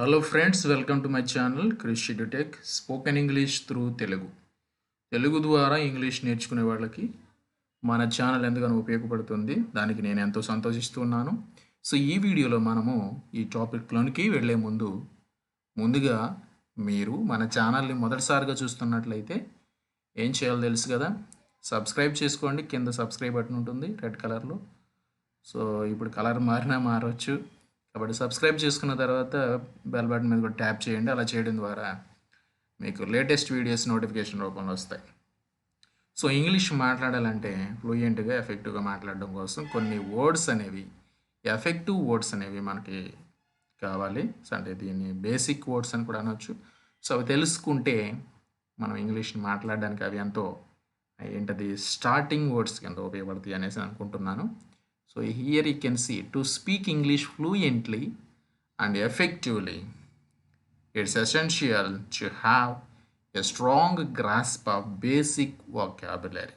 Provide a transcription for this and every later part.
Hello friends, welcome to my channel CHRISH EDUTECH Spoken English through Telugu. Telugu ద్వారా English నేర్చుకునే వాళ్ళకి మన channel ఎంతగానో ఉపయోగపడుతుంది. దానికి నేను ఎంతో సంతోషిస్తున్నాను. సో ఈ వీడియోలో మనము ఈ టాపిక్లోనికి వెళ్ళే ముందుగా మీరు మన ఛానల్ని మొదటిసారిగా చూస్తున్నట్లయితే ఏం చేయాలో తెలుసు కదా, సబ్స్క్రైబ్ చేసుకోండి. కింద సబ్స్క్రైబ్ బటన్ ఉంటుంది రెడ్ కలర్లో. సో ఇప్పుడు కలర్ మారినా మారవచ్చు కాబట్టి సబ్స్క్రైబ్ చేసుకున్న తర్వాత బెల్ బటన్ మీద కూడా ట్యాప్ చేయండి. అలా చేయడం ద్వారా మీకు లేటెస్ట్ వీడియోస్ నోటిఫికేషన్ రూపంలో వస్తాయి. సో ఇంగ్లీష్ మాట్లాడాలంటే ఫ్లూయెంట్గా ఎఫెక్టివ్గా మాట్లాడడం కోసం కొన్ని వర్డ్స్ అనేవి, ఎఫెక్టివ్ వర్డ్స్ అనేవి మనకి కావాలి. సో అంటే దీన్ని బేసిక్ వర్డ్స్ అని కూడా అనొచ్చు. సో అవి తెలుసుకుంటే మనం ఇంగ్లీష్ని మాట్లాడడానికి అవి ఎంతో ఏంటది స్టార్టింగ్ వర్డ్స్ ఎంతో ఉపయోగపడతాయి అనేసి అనుకుంటున్నాను. So here you can see, to speak English fluently and effectively, it's essential to have a strong grasp of basic vocabulary.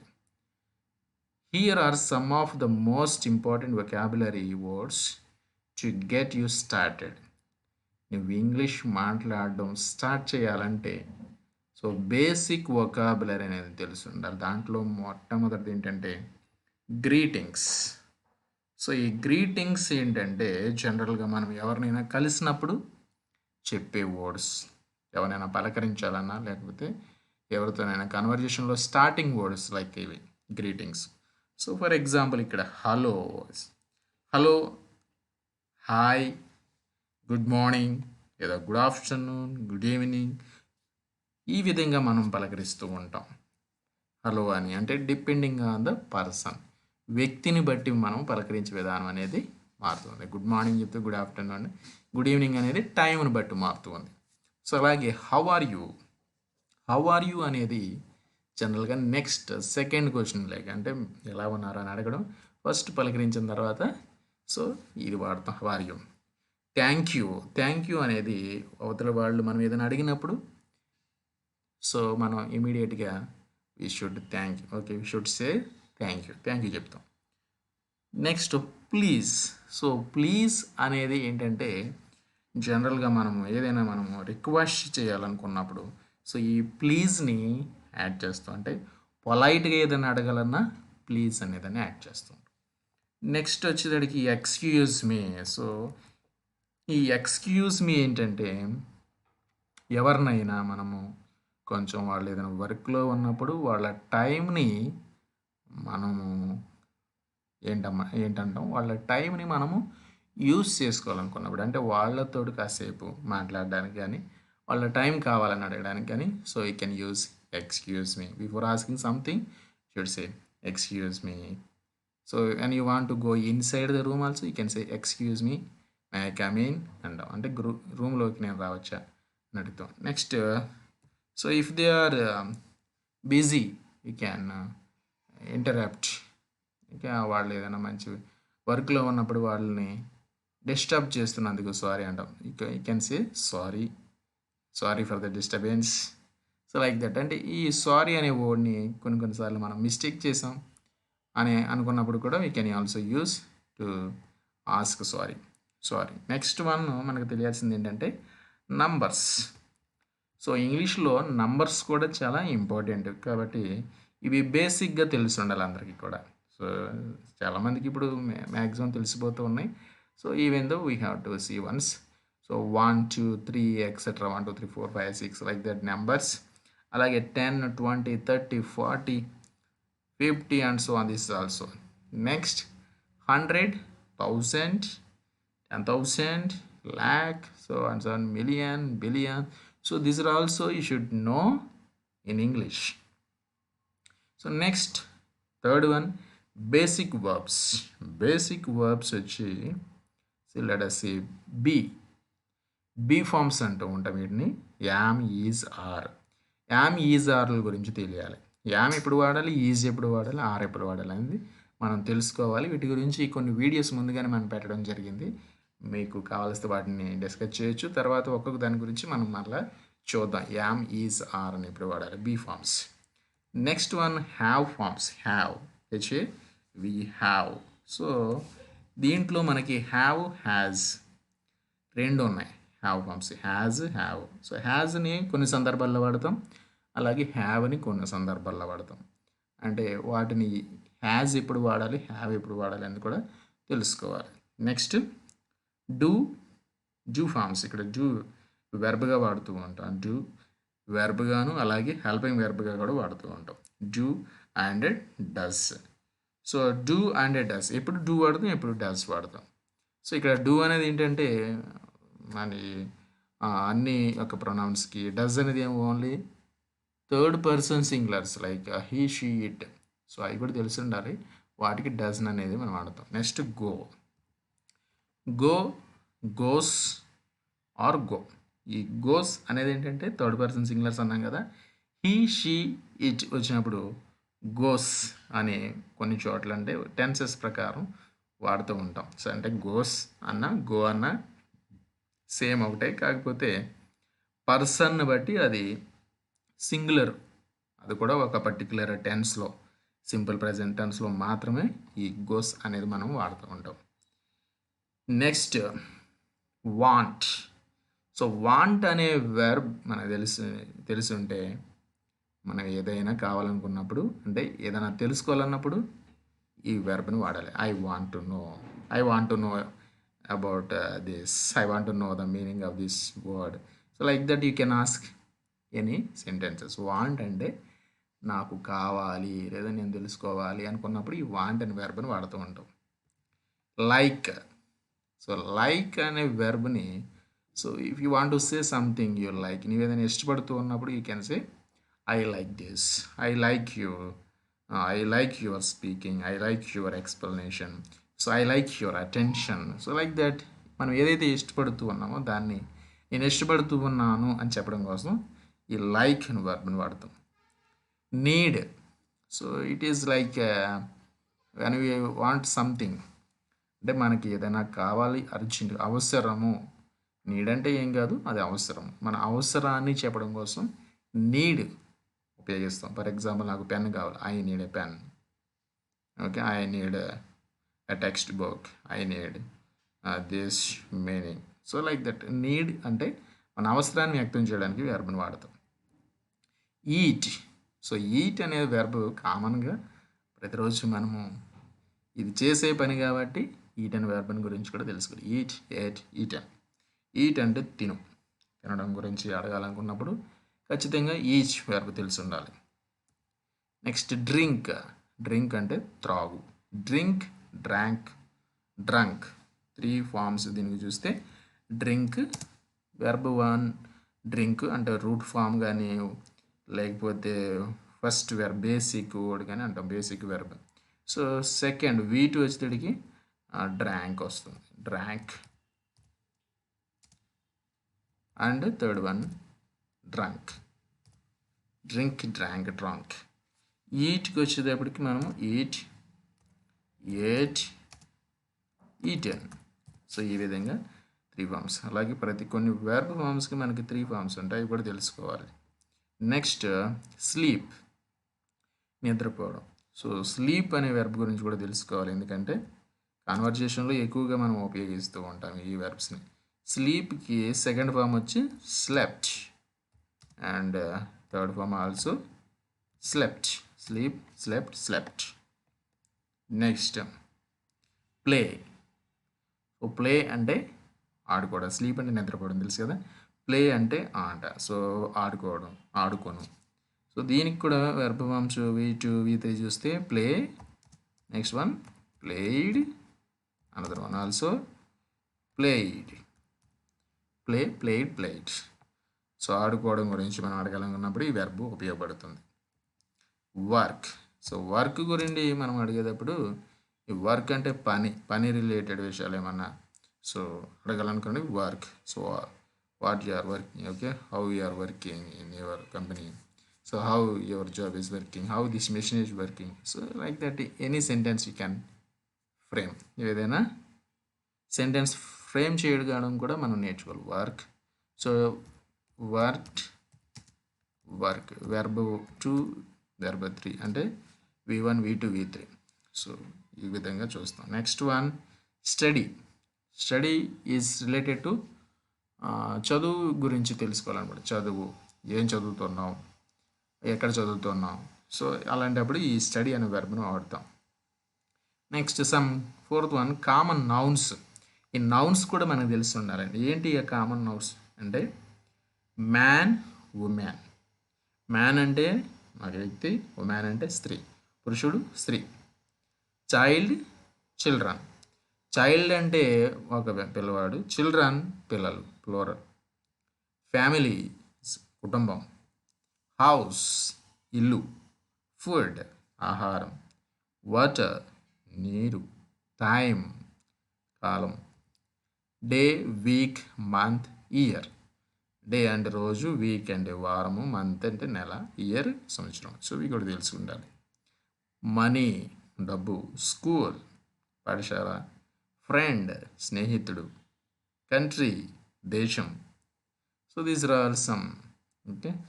Here are some of the most important vocabulary words to get you started. నువ్వు English మాట్లాడడం start చేయాలంటే so basic vocabulary అనేది తెలిసి ఉండాలి. దాంట్లో మొట్టమొదటిది ఏంటంటే greetings. So ఈ గ్రీటింగ్స్ ఏంటంటే జనరల్గా మనం ఎవరినైనా కలిసినప్పుడు చెప్పే వర్డ్స్, ఎవరైనా పలకరించాలన్నా లేకపోతే ఎవరితోనైనా కన్వర్జేషన్లో స్టార్టింగ్ వర్డ్స్ లైక్ ఇవి గ్రీటింగ్స్. సో ఫర్ ఎగ్జాంపుల్ ఇక్కడ hello, hello, hi, good morning లేదా గుడ్ ఆఫ్టర్నూన్, గుడ్ ఈవినింగ్, ఈ విధంగా మనం పలకరిస్తూ ఉంటాం. హలో అని అంటే డిపెండింగ్ ఆన్ ద పర్సన్, వ్యక్తిని బట్టి మనం పలకరించే విధానం అనేది మారుతుంది. గుడ్ మార్నింగ్ చెప్తే గుడ్ ఆఫ్టర్నూన్, గుడ్ ఈవినింగ్ అనేది టైంని బట్టి మారుతుంది. సో అలాగే how are you, how are you అనేది జనరల్గా నెక్స్ట్ సెకండ్ క్వశ్చన్ లైక్ అంటే ఎలా ఉన్నారు అని అడగడం. ఫస్ట్ పలకరించిన తర్వాత సో ఇది వాడతాం how are you. Thank you, thank you అనేది అవతల వాళ్ళు మనం ఏదైనా అడిగినప్పుడు సో మనం ఇమీడియట్గా we should thank you, okay we should say thank you చెప్తాం. Next please. సో ప్లీజ్ అనేది ఏంటంటే జనరల్గా మనము ఏదైనా మనము రిక్వెస్ట్ చేయాలనుకున్నప్పుడు సో ఈ ప్లీజ్ని యాడ్ చేస్తాం. అంటే పొలైట్గా ఏదైనా అడగాలన్నా ప్లీజ్ అనేదాన్ని యాడ్ చేస్తాం. నెక్స్ట్ వచ్చేసరికి ఎక్స్క్యూజ్ మీ. సో ఈ ఎక్స్క్యూజ్ మీ ఏంటంటే ఎవరినైనా మనము కొంచెం వాళ్ళు ఏదైనా వర్క్లో ఉన్నప్పుడు వాళ్ళ టైంని మనము ఏంటంటాం వాళ్ళ టైంని మనము యూజ్ చేసుకోవాలనుకున్నప్పుడు, అంటే వాళ్ళతో కాసేపు మాట్లాడడానికి కానీ వాళ్ళ టైం కావాలని అడగడానికి కానీ so you can use excuse me. Before asking something should say excuse me. So and you want to go inside the room also you can say excuse me, may I come in అంటాం. అంటే రూమ్లోకి నేను రావచ్చా అని అడుగుతాం. Next so if they are busy you can interrupt. ఇంకా వాళ్ళు ఏదైనా మంచి వర్క్లో ఉన్నప్పుడు వాళ్ళని డిస్టర్బ్ చేస్తున్నందుకు సారీ అంటాం. You can say sorry for the disturbance. So like that. అంటే ఈ సారీ అనే వర్డ్ని కొన్నిసార్లు మనం మిస్టేక్ చేసాం అని అనుకున్నప్పుడు కూడా we can also use to ask sorry. Next one మనకు తెలియాల్సింది ఏంటంటే నంబర్స్. సో ఇంగ్లీష్లో నంబర్స్ కూడా చాలా ఇంపార్టెంట్ కాబట్టి ఇవి బేసిక్గా తెలిసి ఉండాలి అందరికీ కూడా. సో చాలామందికి ఇప్పుడు మ్యాక్సిమం తెలిసిపోతూ ఉన్నాయి. So even though we have to see ones. So 1 2 3 etcetera 1 2 3 4 5 6 like that numbers. అలాగే 10 20 30 40 50 and so on this also. Next 100 1000 10,000 lakh so and so on, million billion. So these are also you should know in English. So next third one basic verbs. Basic verbs వచ్చి so let us say be forms అంటూ ఉంటాం వీటిని. Am, is, are. Am, is, ఆర్ల గురించి తెలియాలి. Yam ఎప్పుడు వాడాలి, is ఎప్పుడు వాడాలి, ఆర్ ఎప్పుడు వాడాలి అనేది మనం తెలుసుకోవాలి. వీటి గురించి కొన్ని వీడియోస్ ముందుగానే మనం పెట్టడం జరిగింది. మీకు కావాల్సిన వాటిని డిస్కస్ చేయొచ్చు. తర్వాత ఒక్కొక్క దాని గురించి మనం మళ్ళీ చూద్దాం. యామ్, ఈజ్, ఆర్ అని ఎప్పుడు వాడాలి, be forms. Next one have forms. Have we have. So దీంట్లో మనకి హ్యావ్, హ్యాజ్ రెండు ఉన్నాయి. Have forms has have. So హ్యాజ్ని కొన్ని సందర్భాల్లో వాడతాం, అలాగే హ్యావ్ని కొన్ని సందర్భాల్లో వాడతాం. అంటే వాటిని హ్యాజ్ ఎప్పుడు వాడాలి, హ్యావ్ ఎప్పుడు వాడాలి అని కూడా తెలుసుకోవాలి. Next do do forms. ఇక్కడ డూ వెర్బ్గా వాడుతూ ఉంటాం. డూ వెర్బ్గాను అలాగే హెల్పింగ్ వెర్బ్గా కూడా వాడుతూ ఉంటాం. Do and does. So do and does ఎప్పుడు డూ వాడతాం, ఎప్పుడు డస్ వాడతాం. సో ఇక్కడ డూ అనేది ఏంటంటే మన అన్ని ఒక ప్రొనౌన్స్కి, డస్ అనేది ఏమో only third person singulars like he she it. So అవి కూడా తెలిసి ఉండాలి, వాటికి డజన్ అనేది మనం వాడతాం. Next go go goes or go. ఈ గోస్ అనేది ఏంటంటే థర్డ్ పర్సన్ సింగులర్స్ అన్నాం కదా, హీ షీ ఇట్ వచ్చినప్పుడు గోస్ అనే కొన్ని చోట్ల అంటే టెన్సెస్ ప్రకారం వాడుతూ ఉంటాం. సో అంటే గోస్ అన్న గో అన్న సేమ్ ఒకటే, కాకపోతే పర్సన్ బట్టి అది సింగులర్, అది కూడా ఒక పర్టికులర్ టెన్స్లో, సింపుల్ ప్రజెంట్ టెన్స్లో మాత్రమే ఈ గోస్ అనేది మనం వాడుతూ ఉంటాం. Next want. సో వాంట్ అనే వెర్బ్ మనకు తెలిసి ఉంటే మనం ఏదైనా కావాలనుకున్నప్పుడు, అంటే ఏదైనా తెలుసుకోవాలన్నప్పుడు ఈ వెర్బ్ని వాడాలి. I want to know about this, I want to know the meaning of this word. So like that you can ask any sentences. Want అంటే నాకు కావాలి లేదా నేను తెలుసుకోవాలి అనుకున్నప్పుడు ఈ వాంట్ అనే వెర్బ్ని వాడుతూ ఉంటాం. లైక్. సో లైక్ అనే వెర్బ్ని, so if you want to say something you like, నీవు ఏదైనా ఇష్టపడుతూ ఉన్నప్పుడు you can say I like this, I like you, I like your speaking, I like your explanation, so I like your attention. So like that మనం ఏదైతే ఇష్టపడుతూ ఉన్నామో దాన్ని నేను ఇష్టపడుతూ ఉన్నాను అని చెప్పడం కోసం ఈ లైక్ అనే వర్బ్ని వాడతాం. Need. So it is like when we want something, అంటే మనకి ఏదైనా కావాలి అర్జెంట్, అవసరము. నీడ్ అంటే ఏం కాదు, అది అవసరం. మన అవసరాన్ని చెప్పడం కోసం నీడ్ ఉపయోగిస్తాం. ఫర్ ఎగ్జాంపుల్ నాకు పెన్ కావాలి, I need a pen. Okay, I need a text book, I need this meaning. So like that need అంటే మన అవసరాన్ని వ్యక్తం చేయడానికి వెర్బ్ని వాడతాం. ఈట్. సో ఈట్ అనే వెర్బ్ కామన్గా ప్రతిరోజు మనము ఇది చేసే పని కాబట్టి ఈట్ అనే వెర్బ్ని గురించి కూడా తెలుసుకోవాలి. Eat, at, eaten. ఈట్ అంటే తినడం గురించి అడగాలనుకున్నప్పుడు ఖచ్చితంగా ఈచ్ వెర్బ్ తెలిసి ఉండాలి. Next drink. డ్రింక్ అంటే త్రాగు. డ్రింక్, డ్రాంక్, డ్రంక్, 3 ఫార్మ్స్ దీనికి చూస్తే. డ్రింక్ వెర్బ్ 1 డ్రింక్ అంటే రూట్ ఫామ్ కానీ లేకపోతే ఫస్ట్ వెర్బ్ బేసిక్ వర్డ్ కానీ అంటాం, basic verb. So second V2 వచ్చేటికి డ్రాంక్ వస్తుంది, drank. And third one drunk, drink, drank, drunk. ఈట్కి వచ్చేటప్పటికి మనము ఈట్, ఏట్, ఈటెన్. సో ఈ విధంగా 3 ఫార్మ్స్. అలాగే ప్రతి కొన్ని వెర్బ్ ఫార్మ్స్కి మనకి 3 ఫార్మ్స్ ఉంటాయి, అవి కూడా తెలుసుకోవాలి. నెక్స్ట్ స్లీప్, నిద్రపోవడం. సో స్లీప్ అనే వెర్బ్ గురించి కూడా తెలుసుకోవాలి, ఎందుకంటే కాన్వర్జేషన్లో ఎక్కువగా మనం ఉపయోగిస్తూ ఉంటాం ఈ వెర్బ్స్ని. స్లీప్కి సెకండ్ ఫామ్ వచ్చి slept and third form also slept. Sleep, slept, slept. Next play. So play అంటే ఆడుకోవడం, స్లీప్ అంటే నిద్రపోవడం తెలుసు కదా, ప్లే అంటే ఆట. సో ఆడుకోవడం, ఆడుకోను. సో దీనికి కూడా వెర్బ్ ఫార్మ్స్ V2, V3 చూస్తే play, next one played, another one also played. Play, played, played. So ఆడుకోవడం గురించి మనం అడగాలనుకున్నప్పుడు ఈ వెర్బ్ ఉపయోగపడుతుంది. వర్క్. సో వర్క్ గురించి మనం అడిగేటప్పుడు ఈ వర్క్ అంటే పని రిలేటెడ్ విషయాలు ఏమన్నా సో అడగాలనుకోండి work. So what you are working, okay, how you are working in your company, so how your job is working, how this machine is working. So like that any sentence you can frame. ఏదైనా sentence frame చేయడం కూడా మనం నేర్చుకోవాలి. Work. So work, verb 2, verb 3 అంటే V1, V2, V3. So ఈ విధంగా చూస్తాం. Next one study. Study is related to చదువు గురించి తెలుసుకోవాలన్నమాట. చదువు, ఏం చదువుతున్నావు, ఎక్కడ చదువుతున్నావు. సో అలాంటప్పుడు ఈ స్టడీ అనే వెర్బ్ను వాడతాం. Next fourth one common nouns. ఈ నౌన్స్ కూడా మనకు తెలిసి ఉండాలండి. ఏంటి ఈ కామన్ నౌన్స్ అంటే మ్యాన్, ఉమెన్. మ్యాన్ అంటే ఒక వ్యక్తి, ఉమెన్ అంటే స్త్రీ, పురుషుడు, స్త్రీ. Child, children. చైల్డ్ అంటే ఒక పిల్లవాడు, చిల్డ్రన్ పిల్లలు, ప్లోరల్. ఫ్యామిలీ కుటుంబం, హౌస్ ఇల్లు, ఫుడ్ ఆహారం, వాటర్ నీరు, టైం కాలం, day, week, month, year. Day అంటే రోజు, వీక్ అంటే వారము, మంత్ అంటే నెల, ఇయర్ సంవత్సరం. సో ఇవి కూడా తెలిసి ఉండాలి. మనీ డబ్బు, స్కూల్ పాఠశాల, ఫ్రెండ్ స్నేహితుడు, కంట్రీ దేశం. So these are all some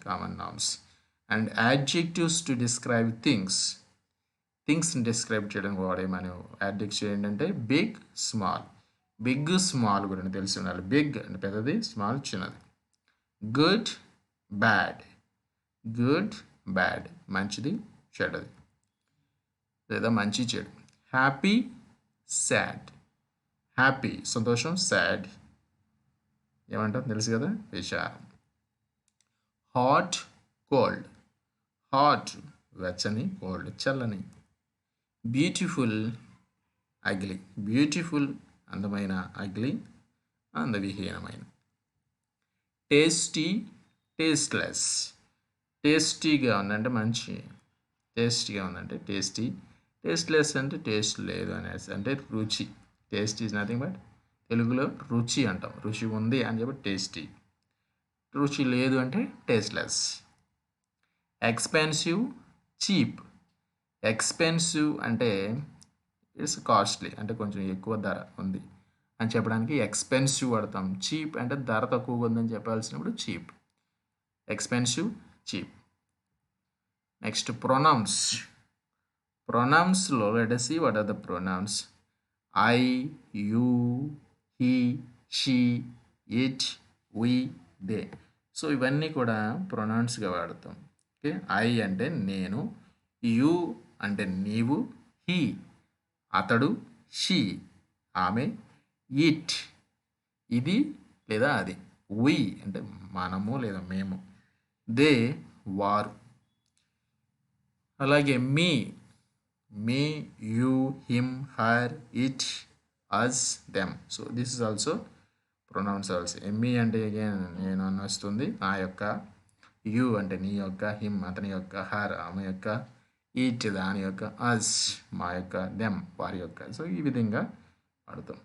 common nouns. And adjectives to describe things. థింగ్స్ని డిస్క్రైబ్ చేయడానికి వాడే మనం యాడ్జెక్టివ్స్ ఏంటంటే బిగ్, స్మాల్. బిగ్, స్మాల్ గురించి తెలిసి ఉండాలి. బిగ్ అంటే పెద్దది, స్మాల్ చిన్నది. Good, bad. గుడ్, బ్యాడ్ మంచిది, చెడ్డది లేదా మంచి చెడు. Happy, sad. హ్యాపీ సంతోషం, సాడ్ ఏమంటారు తెలుసు కదా, విచారం. Hot, cold. హాట్ వెచ్చని, కోల్డ్ చల్లని. Beautiful, ugly. బ్యూటిఫుల్ అందమైన, అగ్లీ అందవిహీనమైన. Tasty, tasteless. టేస్టీగా ఉందంటే మంచి, టేస్టీగా ఉందంటే టేస్టీ. టేస్ట్లెస్ అంటే టేస్ట్ లేదు అనేసి అంటే రుచి. టేస్ట్ ఈజ్ నథింగ్ బట్ తెలుగులో రుచి అంటాం. రుచి ఉంది అని చెప్పి టేస్టీ. రుచి లేదు అంటే టేస్ట్లెస్. Expensive, cheap. ఎక్స్పెన్సివ్ అంటే ఇట్స్ కాస్ట్లీ అంటే కొంచెం ఎక్కువ ధర ఉంది అని చెప్పడానికి ఎక్స్పెన్సివ్ వాడతాం. చీప్ అంటే ధర తక్కువగా ఉందని చెప్పాల్సినప్పుడు cheap. Expensive, cheap. Next pronouns. ప్రొనౌన్స్లో let us see what are the pronouns. I, you, he, she, it, we, they. So ఇవన్నీ కూడా ప్రొనౌన్స్గా వాడతాం. ఓకే, ఐ అంటే నేను, యు అంటే నీవు, హీ అతడు, షీ ఆమె, ఇట్ ఇది లేదా అది, వి అంటే మనము లేదా మేము, దే వారు. అలాగే me, me, you, him, her, it, us, them. So this is also pronouns also. Me అంటే నేను అని వస్తుంది, నా యొక్క. యూ అంటే నీ యొక్క, హిమ్ అతని యొక్క, హర్ ఆమె యొక్క, ఇట్ దాని యొక్క, అస్ మా యొక్క, దెమ్ వారి యొక్క. సో ఈ విధంగా వాడతాం.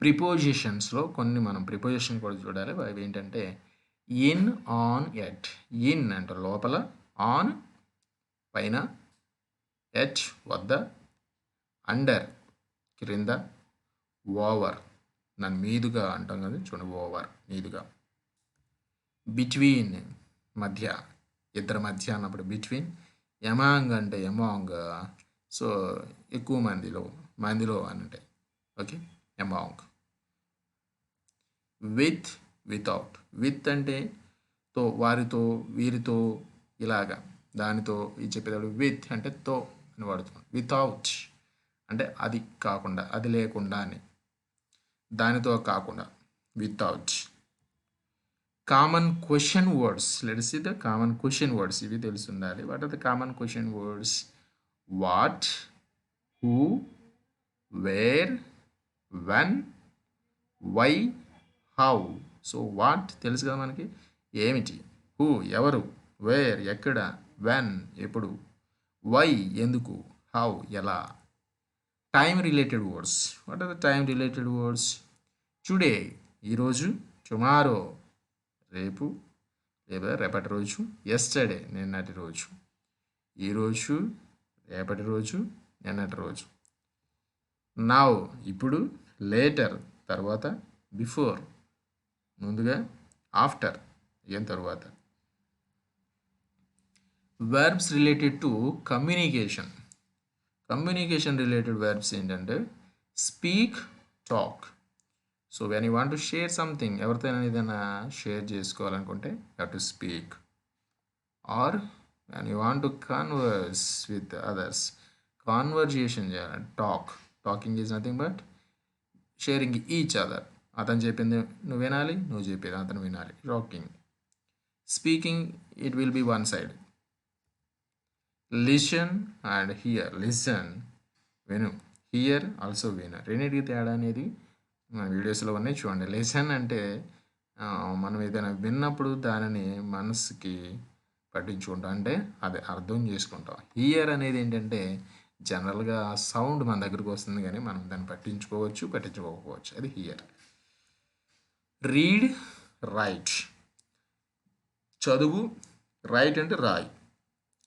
ప్రిపోజిషన్స్లో కొన్ని మనం ప్రిపోజిషన్ కూడా చూడాలి. అవి ఏంటంటే ఇన్, ఆన్, ఎట్. ఇన్ అంటే లోపల, ఆన్ పైన, ఎట్ వద్ద, అండర్ క్రింద, ఓవర్ నన్ను మీదుగా అంటాం కదా చూడండి, ఓవర్ మీదుగా. బిట్వీన్ మధ్య, ఇద్దరి మధ్య అన్నప్పుడు బిట్వీన్. ఎమాంగ్ అంటే ఎమాంగ్, సో ఎక్కువ మందిలో, మందిలో అని అంటే okay, among. With, without. With అంటే తో, వారితో, వీరితో ఇలాగా, దానితో ఇది చెప్పేటప్పుడు విత్ అంటే తో అని వాడుతున్నాం. వితౌట్ అంటే అది కాకుండా, అది లేకుండా అని, దానితో కాకుండా, without. Common question words. Let us see the common question words. ఇవి తెలిసి ఉండాలి. What are the common question words? What, who, where, when, why, how. So what తెలుసు కదా మనకి, ఏమిటి. హూ ఎవరు, వేర్ ఎక్కడ, వెన్ ఎప్పుడు, వై ఎందుకు, హౌ ఎలా. Time related words. What are the time related words? Today ఈరోజు, టుమారో రేపు లేదా రేపటి రోజు, ఎస్టర్డే నిన్నటి రోజు, ఈరోజు రేపటి రోజు, నిన్నటి రోజు. నౌ ఇప్పుడు, లేటర్ తర్వాత, బిఫోర్ ముందుగా, ఆఫ్టర్ ఏం తర్వాత. verbs related to communication. Communication related verbs ఏంటంటే speak, talk. So when you want to share something, ఎవరితోనైనా ఏదైనా షేర్ చేసుకోవాలనుకుంటే have to speak. Or when you want to converse with others, conversation చేయాలి. Talking is nothing but sharing each other. అతను చెప్పింది నువ్వు వినాలి, నువ్వు చెప్పేది అతను వినాలి. Talking. Speaking, it will be one side. Listen and hear. Listen విను, హియర్ ఆల్సో విను. రెండింటికి తేడా అనేది మన వీడియోస్లో ఉన్నాయి చూడండి. లిసన్ అంటే మనం ఏదైనా విన్నప్పుడు దానిని మనసుకి పట్టించుకుంటాం, అంటే అది అర్థం చేసుకుంటాం. హియర్ అనేది ఏంటంటే జనరల్గా సౌండ్ మన దగ్గరకు వస్తుంది కానీ మనం దాన్ని పట్టించుకోకపోవచ్చు. అది హియర్. Read, right. చదువు, రైట్ అంటే రాయి.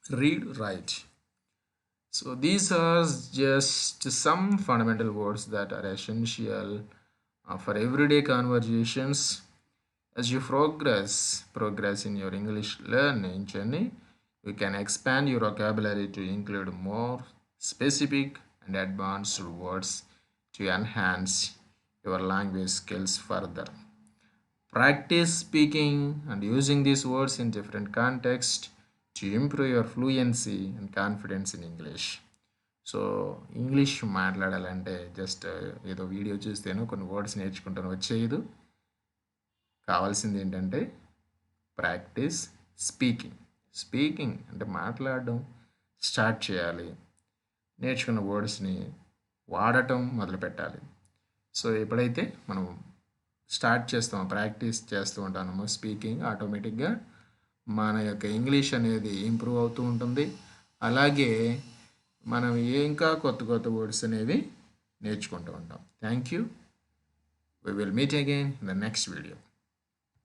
Read, write. So these are just some fundamental words that are essential for everyday conversations. As you progress in your English learning journey, you can expand your vocabulary to include more specific and advanced words to enhance your language skills further. Practice speaking and using these words in different contexts to improve your fluency and confidence in English. So English మాట్లాడాలంటే just ఏదో video చూస్తేనో కొన్ని words నేర్చుకుంటాను వచ్చేది. కావాల్సింది ఏంటంటే practice speaking అంటే మాట్లాడడం start చేయాలి. నేర్చుకున్న వర్డ్స్ని వాడటం మొదలుపెట్టాలి. సో ఎప్పుడైతే మనం స్టార్ట్ చేస్తామో, ప్రాక్టీస్ చేస్తూ ఉంటామో స్పీకింగ్, ఆటోమేటిక్గా మన యొక్క ఇంగ్లీష్ అనేది ఇంప్రూవ్ అవుతూ ఉంటుంది. అలాగే మనం ఇంకా కొత్త వర్డ్స్ అనేవి నేర్చుకుంటూ ఉంటాం. Thank you. We will meet again in the next video.